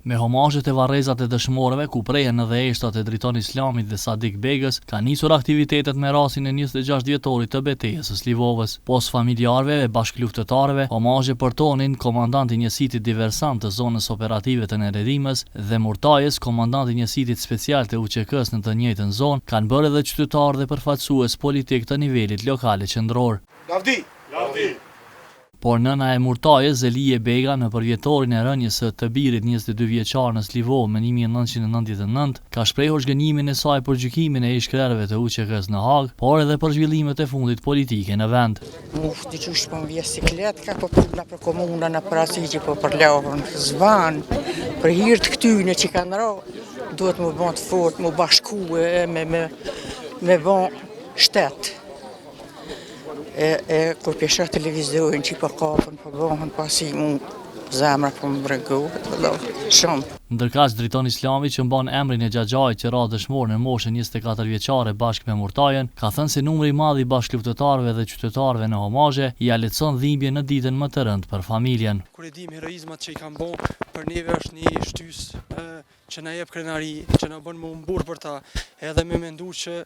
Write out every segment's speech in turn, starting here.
Me homazhet e varrezat e dëshmorëve ku prehen edhe eshtat e Driton Islamit dhe Sadik Begës, ka nisur aktivitetet me rastin e 26 vjetorit të betejës së Slivovës. Pos familjarëve e bashkëluftëtarëve, homazhe përtonin komandanti i njësitit diversant të zonës operative të Neredimës dhe Murtajës, komandanti i njësitit special të UÇK-s në të njëjtën zonë, kanë bërë edhe qytetarë dhe përfaqësues politik të nivelit lokal e qendror. Lavdi! Por nëna e Murtajës, Zelije Bega, në përvjetorin e rënjes së të birit 22 vjeçar në Slivovë më 1999, ka shprehur zhgënjimin e saj për gjykimin e ish-krerëve të UÇK-s në Hagë, por edhe për zhvillimet e fundit politike në vend. Dikush po vjen siklet, ka po puna për komunën në Parasigje, po për lahën, zvan, për hir të këtyne që kanë ra, duhet më bën të fort, më bashkue me bën shtet. Kur pjesha televizorin që për kapën, për bëhen pasi mu zemra për më bregohet, shumë. Ndërkaq Driton Islami, që mban emrin e xhaxhait që ra dëshmor në moshën 24 vjeçare bashkë me Murtajën, ka thënë se numri i madh i bashkëluftëtarëve dhe qytetarëve në homazhe i aletson dhimbje në ditën më të rëndë për familjen. Kur e dim heroizmat që i kanë bërë, për neve është një shtys që na jep krenari, që na bën më mbur për ta, edhe me mendu që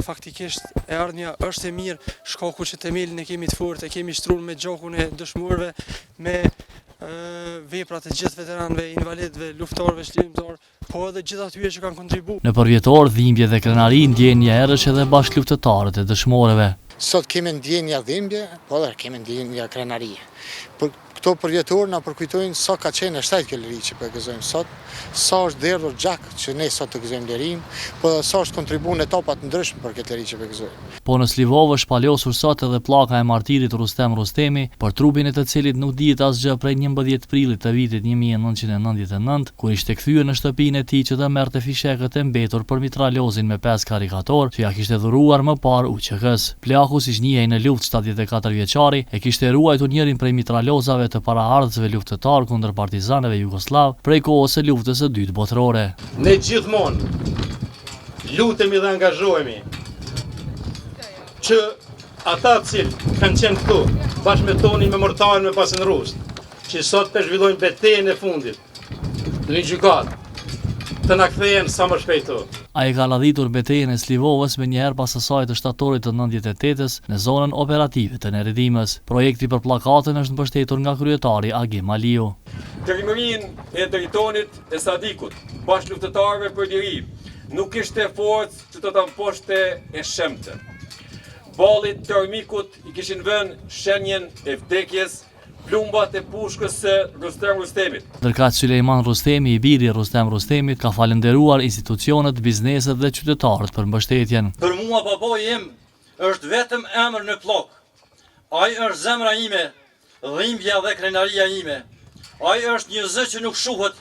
faktikisht e ardhmja është e mirë, shkaku që themelin e kemi të fortë, e kemi shtruar me gjakun e dëshmorëve, me veprat e gjithë veteranëve, invalidëve, luftarëve, shërbimtar, po edhe gjithë atyre që kanë kontribuar. Në përvjetor, dhimbje dhe krenari ndjen një herësh edhe bashkëluftëtarët e dëshmorëve. Sot kemi ndjenja dhimbje, po edhe kemi ndjenja krenarie. Këto përvjetor na përkujtojnë sa ka qenë shtajt kjo liri që po e gëzojmë sot, sa është derdhur gjak që ne sot të gëzojmë lirim, po edhe sa është kontribuar në etapa të ndryshme për këtë liri që po e gëzojmë. Po në Slivovë është palosur sot edhe pllaka e martirit Rustem Rustemi, për trupin e të cilit nuk dihet asgjë prej 11 prillit të vitit 1999, kur ishte kthyer në shtëpinë e tij që të merrte fishekët e mbetur për mitralozin me 5 karikator që ja kishte dhuruar më parë UÇK-s. Plaku, siç njihej në luftë 74 vjeçari, e kishte ruajtur njërin prej mitralozave të paraardhësve luftëtar kundër partizanëve jugoslav prej kohës së luftës së dytë botërore. Ne gjithmonë lutemi dhe angazhohemi që ata cilë kanë qenë këtu bashkë me toni me Murtajën me pasin Rust, që sot për zhvillojnë betejën e fundit në një gjykatë, të na kthehen sa më shpejto. Ai ka ladhitur betejën e Slivovës me njëherë pas asaj të shtatorit të 98-s në zonën operative të Neredimës. Projekti për pllakatën është mbështetur nga kryetari Agim Aliu. Trimërinë e Dritonit e Sadikut, bashkëluftëtarëve për liri, nuk ishte forcë që të ta mposhte e shemte. Ballit të armikut i kishin vënë shenjen e vdekjes, plumbat e pushkës së Rustem Rustemit. Ndërkaq Sulejman Rustemi, i biri i Rustem Rustemit, ka falendëruar institucionet, bizneset dhe qytetarët për mbështetjen. Për mua baboi im është vetëm emër në plak. Ai është zemra ime, dhimbja dhe krenaria ime. Ai është një zë që nuk shuhet,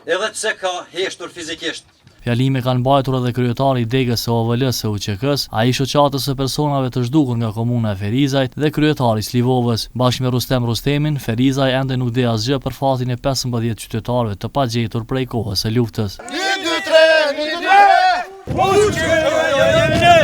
edhe pse ka heshtur fizikisht. Fjalime kanë mbajtur edhe kryetari i degës së OVL-s së UÇK-s, ai shoqatës së personave të zhdukur nga komuna e Ferizajt dhe kryetari i Slivovës. Bashkë me Rustem Rustemin, Ferizaj ende nuk di asgjë për fatin e 15 qytetarëve të pagjetur prej kohës së luftës. 1, 2, 3, 1, 2, 3!